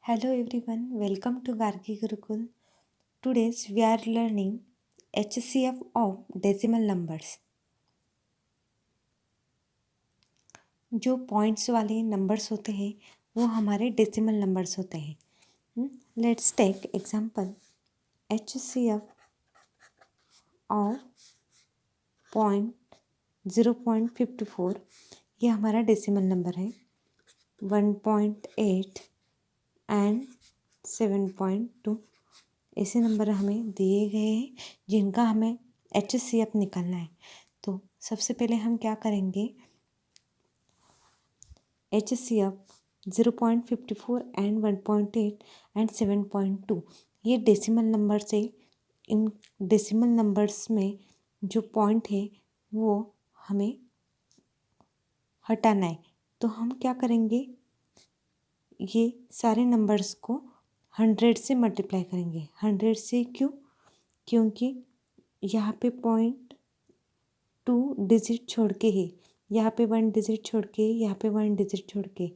Hello everyone, welcome to Gargi Gurukul. Today's we are learning HCF of decimal numbers. जो points वाले numbers होते हैं वो हमारे डेसिमल नंबर्स होते हैं. Let's take example HCF of point 0.54. ये हमारा डेसिमल नंबर है. 1.8 एंड 7.2 ऐसे नंबर हमें दिए गए हैं जिनका हमें HCF निकालना है. तो सबसे पहले हम क्या करेंगे, HCF 0.54 एंड 1.8 एंड 7.2 ये डेसिमल नंबर से, इन डेसिमल नंबर्स में जो पॉइंट है वो हमें हटाना है. तो हम क्या करेंगे, ये सारे नंबर्स को 100 से मल्टीप्लाई करेंगे. 100 से क्योंकि यहाँ पे पॉइंट 2 डिजिट छोड़ के है, यहाँ पे 1 डिजिट छोड़ के, यहाँ पे 1 डिजिट छोड़ के,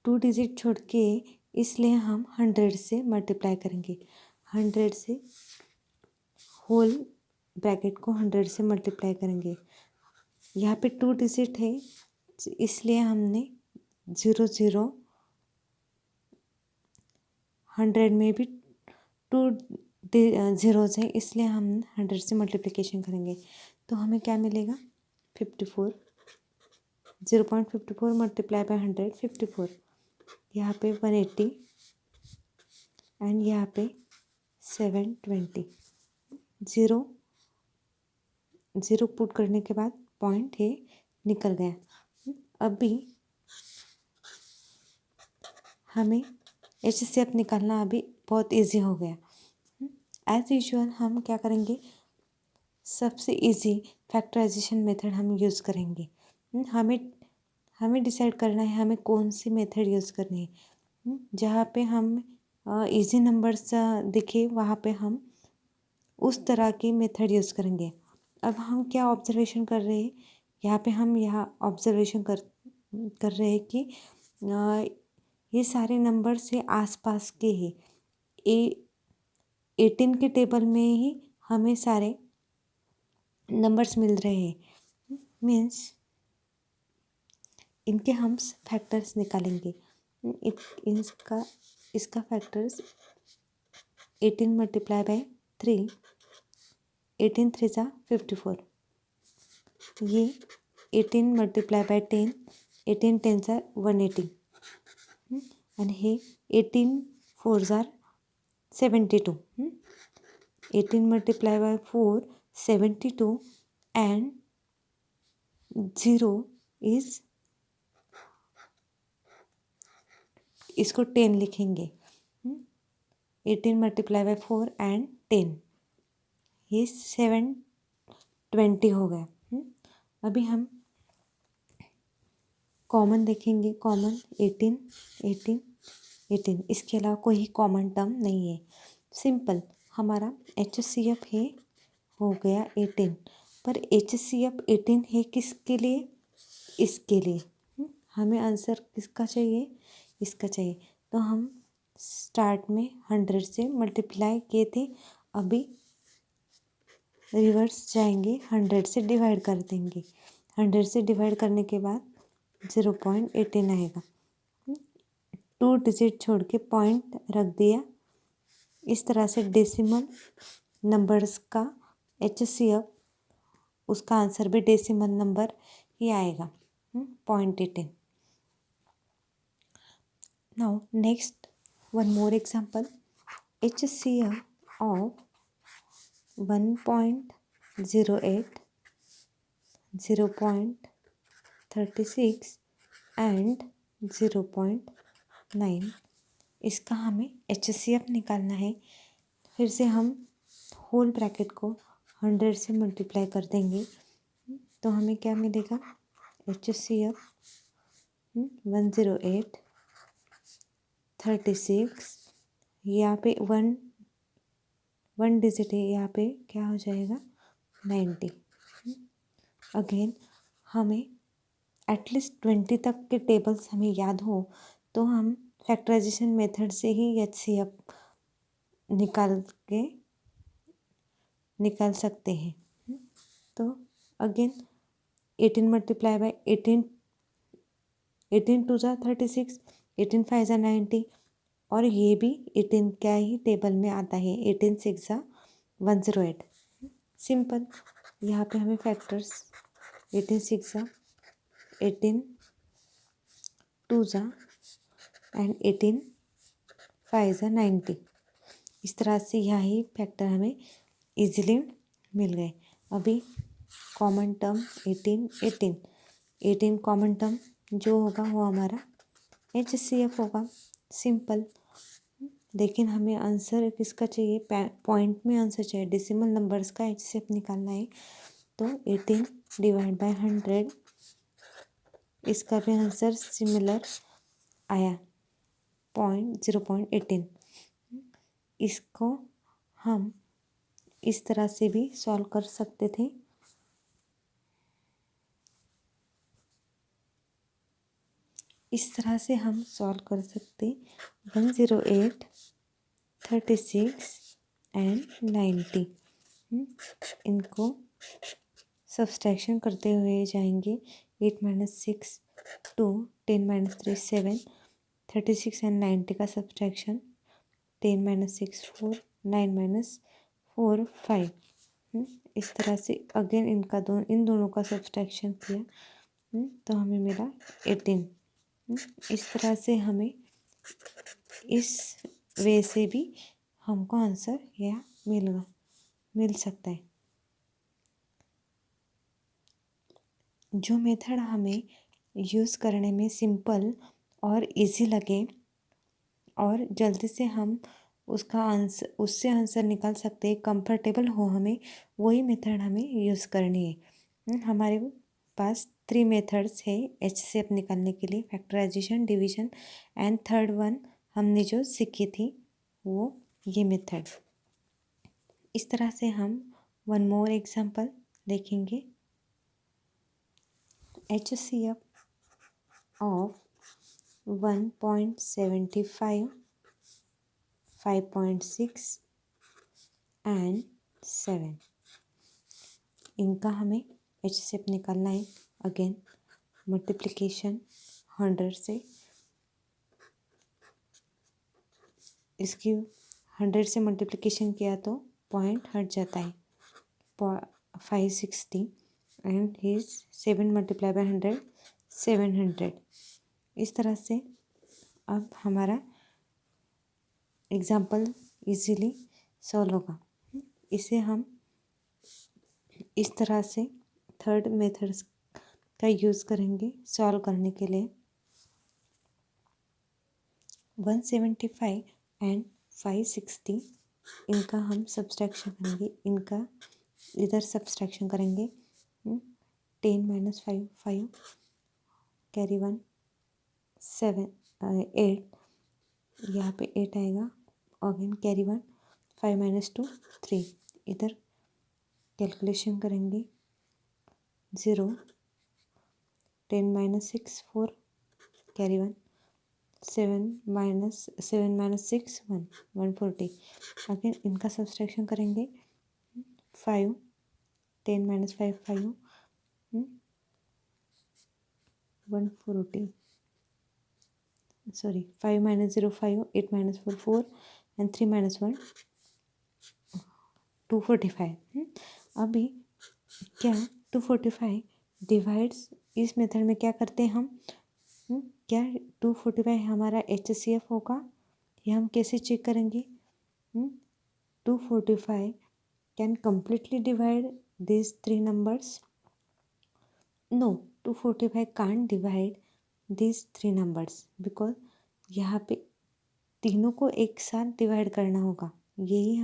2 डिजिट छोड़ के, इसलिए हम 100 से मल्टीप्लाई करेंगे. 100 से होल ब्रैकेट को 100 से मल्टीप्लाई करेंगे. यहाँ पे 2 डिजिट है इसलिए हमने 0 100 में भी 2 ज़ीरोज़ है इसलिए हम 100 से मल्टीप्लिकेशन करेंगे. तो हमें क्या मिलेगा, 54. 0.54 मल्टीप्लाई बाय 100 54. यहाँ पे 180 एंड यहाँ पे 720. ज़ीरो पुट करने के बाद पॉइंट ये निकल गया. अभी हमें HCF निकालना अभी बहुत इजी हो गया. एज यूजुअल हम क्या करेंगे, सबसे इजी फैक्टराइजेशन मेथड हम यूज़ करेंगे. हमें डिसाइड करना है हमें कौन सी मेथड यूज़ करनी है. जहाँ पे हम इजी नंबर्स दिखे वहाँ पे हम उस तरह की मेथड यूज़ करेंगे. अब हम क्या ऑब्जर्वेशन कर रहे हैं, यहाँ पे हम ऑब्जर्वेशन कर रहे हैं कि ये सारे नंबर से आसपास के हैं. 18 के टेबल में ही हमें सारे नंबर्स मिल रहे हैं. मीन्स इनके हम फैक्टर्स निकालेंगे. इसका फैक्टर्स 18 मल्टीप्लाई बाय 3, 18 3 ज़ा 54. ये 18 मल्टीप्लाई बाय 10, 18 10 ज़ा 180. आणि हे 18 4 ज़ा 72. 18 मल्टीप्लाई बाय 4 72 and 0 is, इसको 10 लिखेंगे. 18 मल्टीप्लाई बाय 4 एंड 10, ये 720 हो गया. अभी हम कॉमन देखेंगे. कॉमन 18 18 18, इसके अलावा कोई कॉमन टर्म नहीं है. सिंपल हमारा HCF है हो गया 18. पर HCF 18 है किसके लिए, इसके लिए. हमें आंसर किसका चाहिए, इसका चाहिए. तो हम स्टार्ट में 100 से मल्टीप्लाई किए थे, अभी रिवर्स जाएंगे, 100 से डिवाइड कर देंगे. 100 से डिवाइड करने के बाद 0.18 आएगा. 2 डिजिट छोड़ के पॉइंट रख दिया. इस तरह से डेसिमल नंबर्स का HCF, उसका आंसर भी डेसिमल नंबर ही आएगा, 0.18. Now next one more example, HCF of 1.08, 0.36 and 0.9. इसका हमें HCF निकालना है. फिर से हम होल ब्रैकेट को 100 से मल्टीप्लाई कर देंगे. तो हमें क्या मिलेगा, HCF 108 36, यहाँ पे 1 डिजिट है, यहाँ पे क्या हो जाएगा 90. अगेन हमें एटलीस्ट 20 तक के टेबल्स हमें याद हो तो हम फैक्टराइजेशन मेथड से ही HCF निकाल सकते हैं। तो अगेन 18 मल्टीप्लाई बाय 18, 18 टू ज़ा 36, 18 फाइव ज़ा 90, और ये भी 18 क्या ही टेबल में आता है, 18 सिक्स ज़ा 108। सिंपल, यहाँ पे हमें फैक्टर्स 18 सिक्स ज़ा 18 टू ज़ा एंड 18 फाइव ज़ा 90, इस तरह से यही फैक्टर हमें इजीली मिल गए। अभी कॉमन टर्म 18 कॉमन टर्म जो होगा वो हमारा HCF होगा। सिंपल, लेकिन हमें आंसर किसका चाहिए, पॉइंट में आंसर चाहिए, डेसिमल नंबर्स का HCF निकालना है। तो 18 डिवाइड बाय 100, इसका भी आंसर सिमिलर आया, 0.18। इसको हम इस तरह से भी सॉल्व कर सकते थे। इस तरह से हम सॉल्व कर सकते 108, 36 एंड 90। इनको सब्सट्रैक्शन करते हुए जाएंगे। 8 माइनस 6 2, 10 माइनस 3 7, 36 एंड 90 का सब्सट्रैक्शन, 10 माइनस 6 4, 9 माइनस 4 5। इस तरह से अगेन इन दोनों का सब्सट्रैक्शन किया, तो हमें मिला 18। इस तरह से हमें इस वे से भी हमको आंसर यह मिल सकता है। जो मेथड हमें यूज़ करने में सिंपल और इजी लगे और जल्दी से हम उससे आंसर निकाल सकते हैं, कंफर्टेबल हो हमें, वही मेथड हमें यूज़ करनी है। हमारे पास 3 मेथड्स है HCF निकालने के लिए, factorization, division and third one हमने जो सीखी थी वो ये मेथड। इस तरह से हम वन मोर एग्जांपल देखेंगे। HCF of 1.75, 5.6 एंड 7, इनका हमें HCF निकालना है। अगेन मल्टीप्लिकेशन 100 से, इसकी 100 से मल्टीप्लिकेशन किया तो पॉइंट हट जाता है, 560 एंड हिज 7 मल्टीप्लाई बाय 100 700। इस तरह से अब हमारा एग्जाम्पल इजीली सॉल्व होगा। इसे हम इस तरह से थर्ड मेथड्स का यूज़ करेंगे सॉल्व करने के लिए। 175 एंड 560, इनका हम सब्सट्रैक्शन करेंगे, इनका इधर सब्सट्रैक्शन करेंगे। 10 माइनस 5 5, कैरी 1 7 8, यहाँ पे 8 आएगा, अगेन कैरी 1, 5 माइनस 2 3, इधर कैलकुलेशन करेंगे 0, 10 माइनस 6 4, कैरी 1, 7 माइनस 6 1, 140। अगेन इनका सब्सट्रैक्शन करेंगे 5, 10 minus 5 5, 140, sorry 5 minus 0 5, 8 minus 4 4 and 3 minus 1 245। अभी क्या 245 डिवाइड्स, इस मेथड में क्या करते हैं हम, क्या 245 हमारा HCF होगा, ये हम कैसे चेक करेंगे। 245 can completely divide these 3 numbers? No, 245 can't divide these 3 numbers because यहाँ पे तीनों को एक साथ डिवाइड करना होगा, यही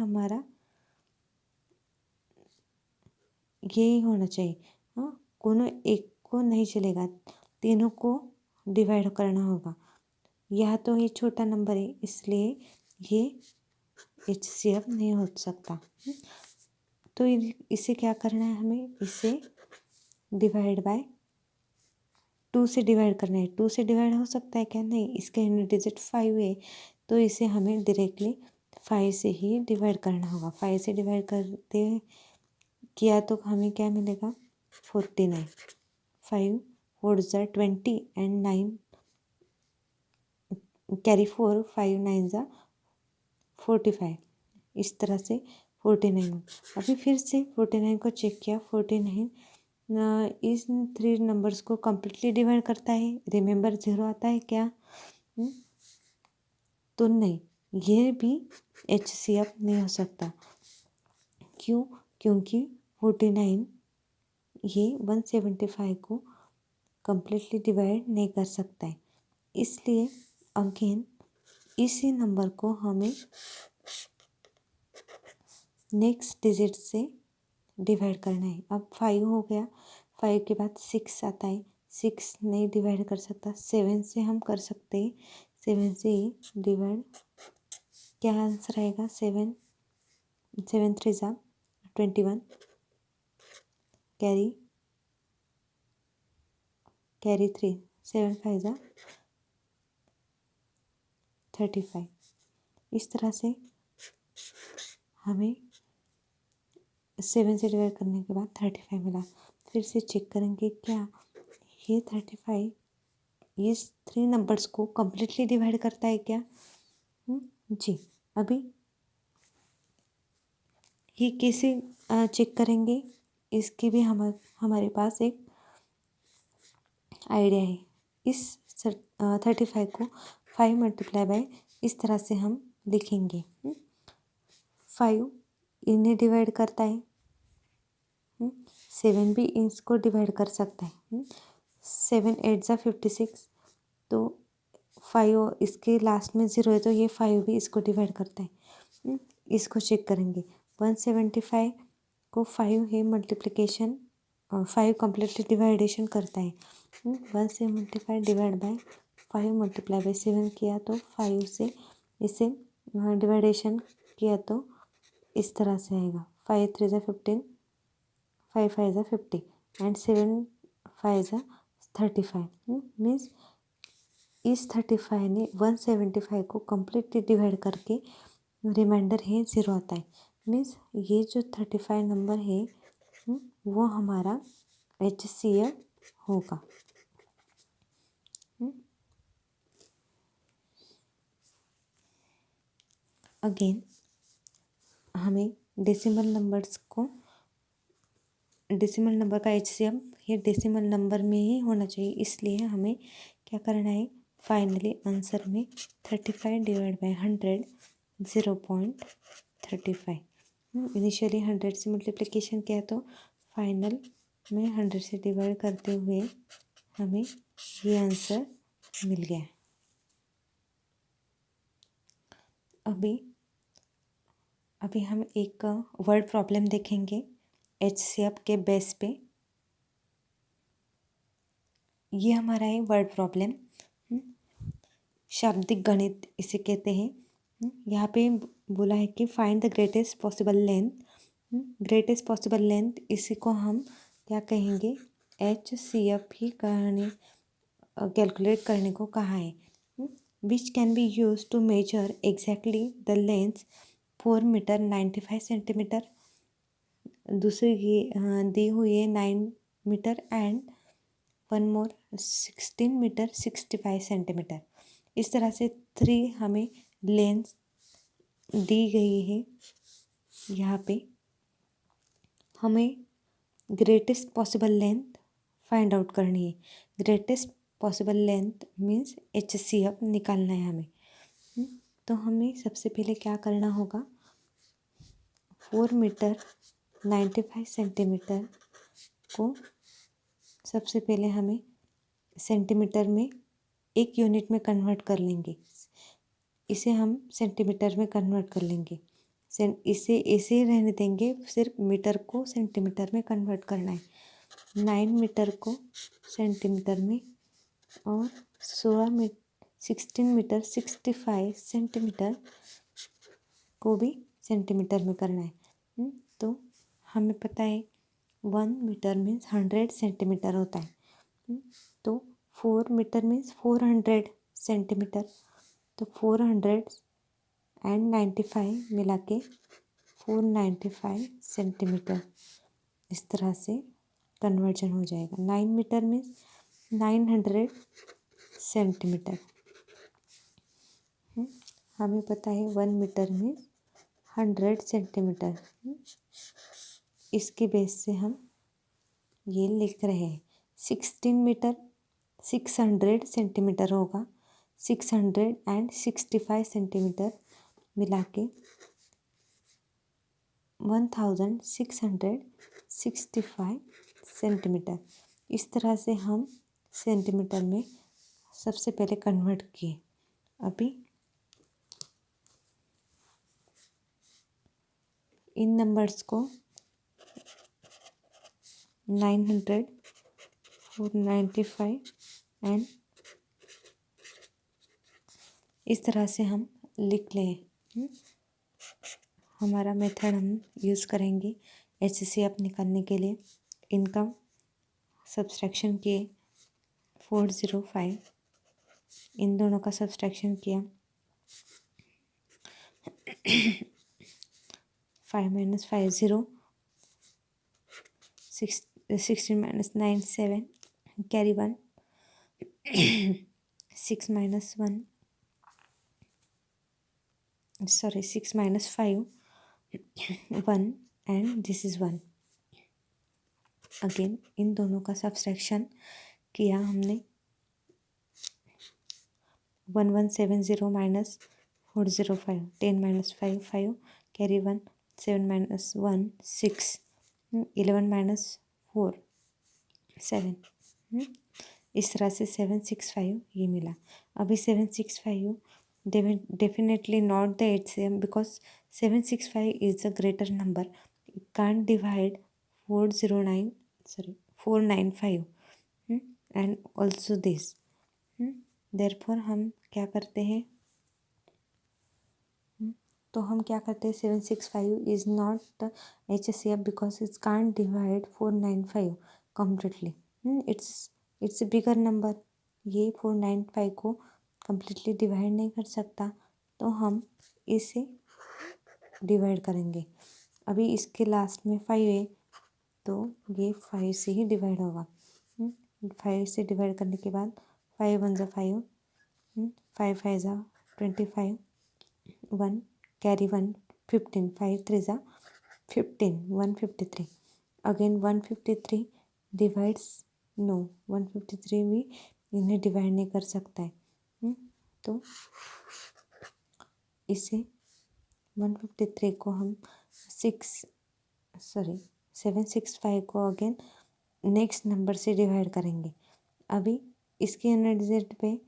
होना चाहिए। हाँ, कोनो एक को नहीं चलेगा, तीनों को डिवाइड करना होगा। यह तो ये छोटा नंबर है, इसलिए ये HCF नहीं हो सकता। तो इसे क्या करना है, हमें इसे डिवाइड बाय 2 से डिवाइड करना है। 2 से डिवाइड हो सकता है क्या? नहीं, इसका यूनिट डिजिट 5 है, तो इसे हमें डायरेक्टली 5 से ही डिवाइड करना होगा। 5 से डिवाइड करते किया तो हमें क्या मिलेगा? 49। 5 4 ज़ा 20 एंड 9 कैरी 4, 5 9 ज़ा 45। इस तरह से 49। अभी फिर से 49 को चेक किया, 49 इस 3 नंबर्स को कम्प्लीटली डिवाइड करता है। रिमेंबर 0 आता है क्या? तो नहीं, ये भी HCF नहीं हो सकता। क्यों? क्योंकि 49 ये 175 को कम्प्लीटली डिवाइड नहीं कर सकता है। इसलिए अगेन इसी नंबर को हमें नेक्स्ट डिजिट से डिवाइड करना है। अब 5 हो गया, 5 के बाद 6 आता है। 6 नहीं डिवाइड कर सकता, 7 से हम कर सकते हैं। 7 से ही डिवाइड, क्या आंसर आएगा? 7 7 3 ज़ा 21 कैरी 3 7 5 ज़ा 35। इस तरह से हमें 7 से डिवाइड करने के बाद 35 मिला। फिर से चेक करेंगे क्या ये 35 ये 3 नंबर्स को कम्प्लीटली डिवाइड करता है क्या? जी। अभी ये कैसे चेक करेंगे, इसकी भी हमारे पास एक आइडिया है। इस 35 को 5 मल्टीप्लाई बाय इस तरह से हम लिखेंगे। 5 इन्हें डिवाइड करता है, 7 भी इसको डिवाइड कर सकता है। 7 8 ज़ा 56, तो 5 इसके लास्ट में 0 है, तो ये 5 भी इसको डिवाइड करता है। इसको चेक करेंगे। 175 को 5 है मल्टीप्लिकेशन, 5 कम्प्लीटली डिवाइडेशन करता है। 175 डिवाइड बाय 5 मल्टीप्लाई बाय 7 किया तो 5 से इसे डिवाइडेशन किया तो इस तरह से आएगा। 5 3 ज़ा 15, 5 5 ज़ा 50 एंड 7 5 ज़ा 35। मीन्स इस 35 ने 175 को कम्प्लीटली डिवाइड करके रिमाइंडर है 0 आता है। मीन्स ये जो 35 नंबर है वो हमारा HCF होगा। अगेन हमें डेसिमल नंबर का HCF ये डेसिमल नंबर में ही होना चाहिए, इसलिए हमें क्या करना है? फाइनली आंसर में 35 डिवाइड बाय 100 0.35। इनिशियली 100 से मल्टीप्लिकेशन किया तो फाइनल में 100 से डिवाइड करते हुए हमें ये आंसर मिल गया। अभी हम एक वर्ड प्रॉब्लम देखेंगे HCF के बेस पे। ये हमारा है वर्ड प्रॉब्लम, शाब्दिक गणित इसे कहते हैं। यहाँ पे बोला है कि find the greatest possible length. Greatest possible length इसी को हम क्या कहेंगे? HCF ही कैलकुलेट करने को कहा है। Which can be use to measure exactly the length 4 metre 95 centimetre. दूसरी दी हुई है 9 metre and 1 more 16 metre 65 centimetre. इस तरह से 3 हमें लेंथ दी गई है। यहाँ पे हमें greatest possible length find out करनी है। Greatest possible length means HCF निकालना है हमें। तो हमें सबसे पहले क्या करना होगा? 4 मीटर 95 सेंटीमीटर को सबसे पहले हमें सेंटीमीटर में एक यूनिट में कन्वर्ट कर लेंगे। इसे हम सेंटीमीटर में कन्वर्ट कर लेंगे। इसे ऐसे रहने देंगे, सिर्फ मीटर को सेंटीमीटर में कन्वर्ट करना है। 9 मीटर को सेंटीमीटर में और 16 मीटर 65 सेंटीमीटर को भी सेंटीमीटर में करना है। तो हमें पता है 1 मीटर मीन्स 100 सेंटीमीटर होता है। तो 4 मीटर मीन्स 400 सेंटीमीटर, तो 495 मिला के 495 सेंटीमीटर, इस तरह से कन्वर्जन हो जाएगा। 9 मीटर मीन्स 900 सेंटीमीटर। हमें पता है 1 मीटर मीन्स 100 सेंटीमीटर। इसके बेस से हम ये लिख रहे हैं। 16 मीटर 600 सेंटीमीटर होगा, 665 सेंटीमीटर मिला के 1665 सेंटीमीटर। इस तरह से हम सेंटीमीटर में सबसे पहले कन्वर्ट किए। अभी इन नंबर्स को 900, 495 एंड इस तरह से हम लिख लें। हमारा मेथड हम यूज़ करेंगे HCF निकालने के लिए। इनकम सब्सट्रैक्शन किए 405, इन दोनों का सब्सट्रैक्शन किया 5 - 5 0, 16 - 9 7, carry 1, 6 - 1 sorry 6 - 5 1 and this is 1। Again in दोनों का सब्सट्रैक्शन किया हमने 1170 माइनस 405, 10 - 5 5, कैरी 1, 7 - 1 6, 11 - 4 7। इस तरह से 765 ये मिला। अभी 765 definitely not the HCM because 765 is a greater number. You can't divide 495 and also this. Therefore हम क्या करते हैं, तो हम क्या करते हैं 765 is not the HCF because it can't divide 495 completely. It's a bigger number. ये 495 को completely डिवाइड नहीं कर सकता, तो हम इसे डिवाइड करेंगे। अभी इसके लास्ट में 5 है तो ये 5 से ही डिवाइड होगा। 5 से डिवाइड करने के बाद 5 1 = 5, 5 5 = 25, 1 कैरी 1 15, 5 3 = 15, 153। अगेन 153 डिवाइड्स नो, 153 भी इन्हें डिवाइड नहीं कर सकता है। तो इसे 153 को हम 765 को अगेन नेक्स्ट नंबर से डिवाइड करेंगे। अभी इसके डिजिट पे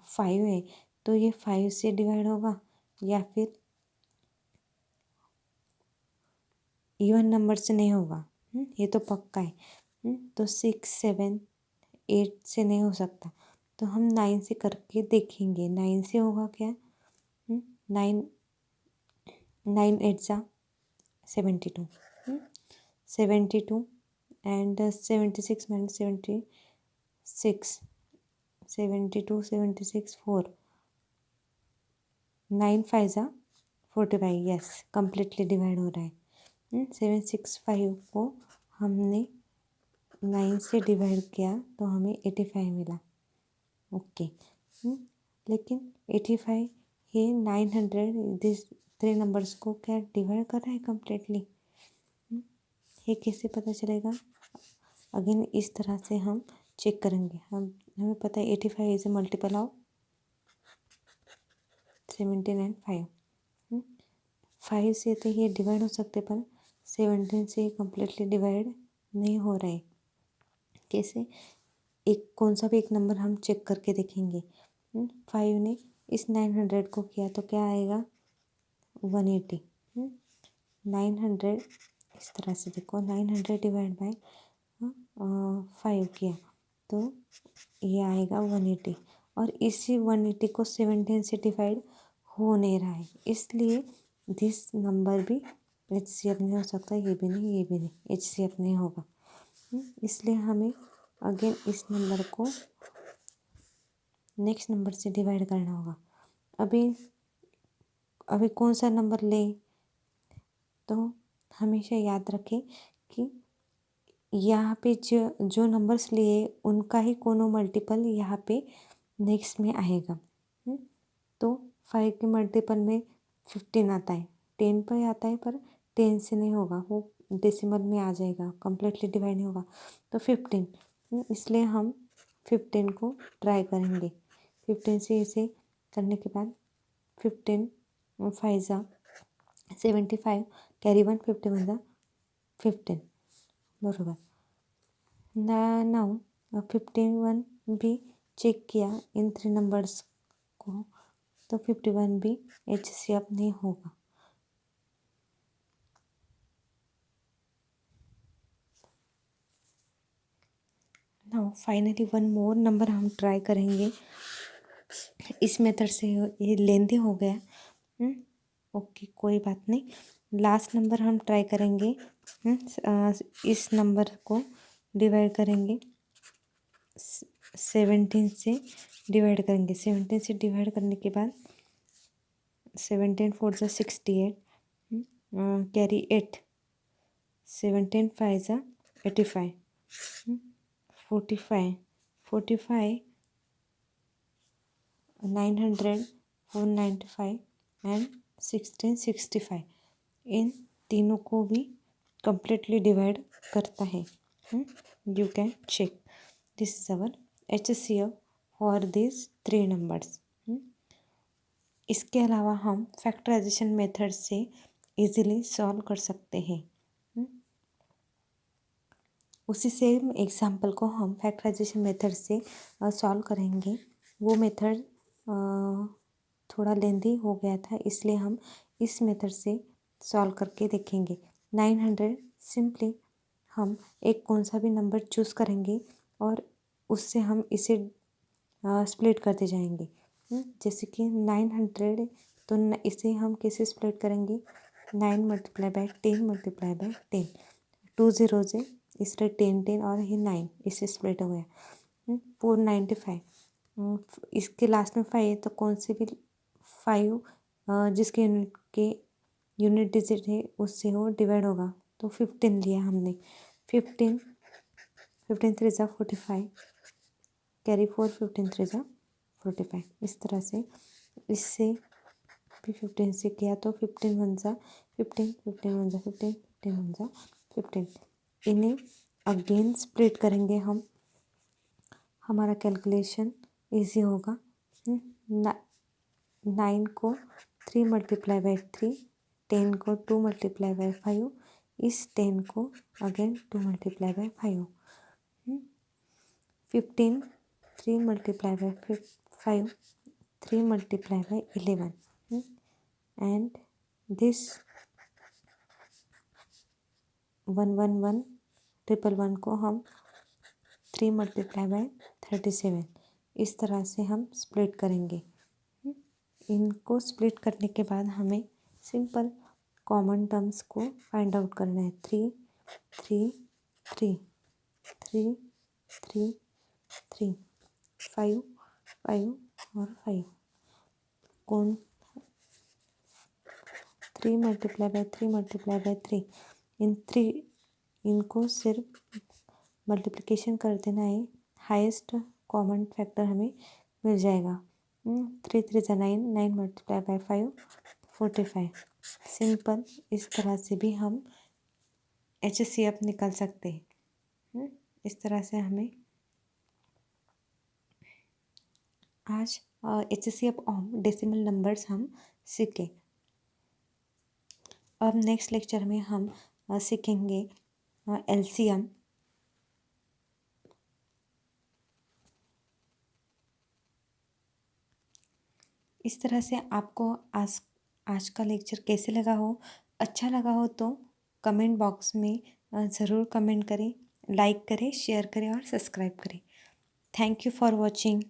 5 है तो ये 5 से डिवाइड होगा या फिर इवन नंबर से नहीं होगा। ये तो पक्का है। तो 6 7 8 से नहीं हो सकता, तो हम 9 से करके देखेंगे 9 से होगा क्या। 9 9 8 = 72, 72 एंड 76 - 76 72 76 4, 9 5 = 45। यस कम्प्लीटली डिवाइड हो रहा है। 765 को हमने 9 से डिवाइड किया तो हमें 85 मिला। ओके लेकिन 85 ये 900 दिस 3 नंबर्स को क्या डिवाइड कर रहा है कम्प्लीटली, ये कैसे पता चलेगा। अगेन इस तरह से हम चेक करेंगे। हमें पता है 85 is a multiple of 17 and 5। 5 से तो ये डिवाइड हो सकते पर 17 से कम्प्लीटली डिवाइड नहीं हो रहे। कैसे, एक कौन सा भी एक नंबर हम चेक करके देखेंगे। 5 ने इस 900 को किया तो क्या आएगा 180। 900 इस तरह से देखो 900 डिवाइड बाय 5 किया तो ये आएगा 180, और इसी 180 को 17 से डिवाइड हो नहीं रहा है, इसलिए दिस नंबर भी HCF नहीं हो सकता। ये भी नहीं, ये भी नहीं, HCF नहीं होगा। इसलिए हमें अगेन इस नंबर को नेक्स्ट नंबर से डिवाइड करना होगा। अभी कौन सा नंबर ले, तो हमेशा याद रखें कि यहाँ पे जो नंबर्स लिए उनका ही कोनो मल्टीपल यहाँ पे नेक्स्ट में आएगा। तो 5 के मल्टीपल में 15 आता है, 10 पर आता है, पर 10 से नहीं होगा, वो डेसिमल में आ जाएगा, कम्प्लीटली डिवाइड नहीं होगा। तो 15, इसलिए हम 15 को ट्राई करेंगे। 15 से इसे करने के बाद 15 5 जा 75, कैरी 1, 51 जा 15, बरोबर। नाउ 51 भी चेक किया इन 3 नंबर्स को, तो 51 भी HCF नहीं होगा। Now finally one more number हम ट्राई करेंगे। इस मेथड से ये लेंदी हो गया। ओके, कोई बात नहीं। लास्ट नंबर हम ट्राई करेंगे। इस नंबर को डिवाइड करेंगे 17 से, डिवाइड करेंगे 17 से। डिवाइड करने के बाद 17 4 जा 68, कैरी 8, 17 5 जा 85, 45 900 495 एंड 1665, इन तीनों को भी completely डिवाइड करता है। You can check, this is our HCF for this 3 numbers. इसके अलावा हम फैक्टराइजेशन मेथड से इजीली सॉल्व कर सकते हैं। उसी सेम एग्जाम्पल को हम फैक्टराइजेशन मेथड से सॉल्व करेंगे। वो मेथड थोड़ा लेंदी हो गया था, इसलिए हम इस मेथड से सॉल्व करके देखेंगे। 900 सिंपली हम एक कौन सा भी नंबर चूज़ करेंगे और उससे हम इसे स्प्लिट करते जाएंगे। जैसे कि 900, तो इसे हम कैसे स्प्लिट करेंगे, 9 × 10 × 10, 2 0 से, इसलिए 10 10 और ये 9, इससे स्प्लिट हो गया। 495, इसके लास्ट में 5 है, तो कौन से भी 5 जिसके यूनिट डिजिट है उससे वो डिवाइड होगा, तो 15 लिया हमने। 15 3 जा 45, कैरी 4, 15 3 जा 45। इस तरह से इससे भी 15 से किया, तो 15 1 जा 15, 15 1 जा 15, 15 1 जा 15। इन्हें अगेन स्प्लिट करेंगे हम, हमारा कैलकुलेशन इजी होगा। 9 को 3 × 3, 10 को 2 × 5, इस 10 को अगेन 2 × 5। 15 3 × 5, 3 × 11, and this 111 111 को हम 3 × 37, इस तरह से हम स्प्लिट करेंगे। इनको स्प्लिट करने के बाद हमें सिंपल कॉमन टर्म्स को फाइंड आउट करना है। 3 3 3 3 3 3, 5 5 और 5, कौन 3 × 3 × 3, इनको सिर्फ मल्टीप्लिकेशन कर देना है, हाईएस्ट कॉमन फैक्टर हमें मिल जाएगा। 3 3 जा 9, 9 × 5 45। सिंपल, इस तरह से भी हम HCF निकाल सकते हैं। इस तरह से हमें आज HCF ऑफ डेसिमल नंबर्स हम सीखे। अब नेक्स्ट लेक्चर में हम सीखेंगे LCM। इस तरह से आपको आज का लेक्चर कैसे लगा हो, अच्छा लगा हो तो कमेंट बॉक्स में ज़रूर कमेंट करें, लाइक करें, शेयर करें और सब्सक्राइब करें। Thank you for watching.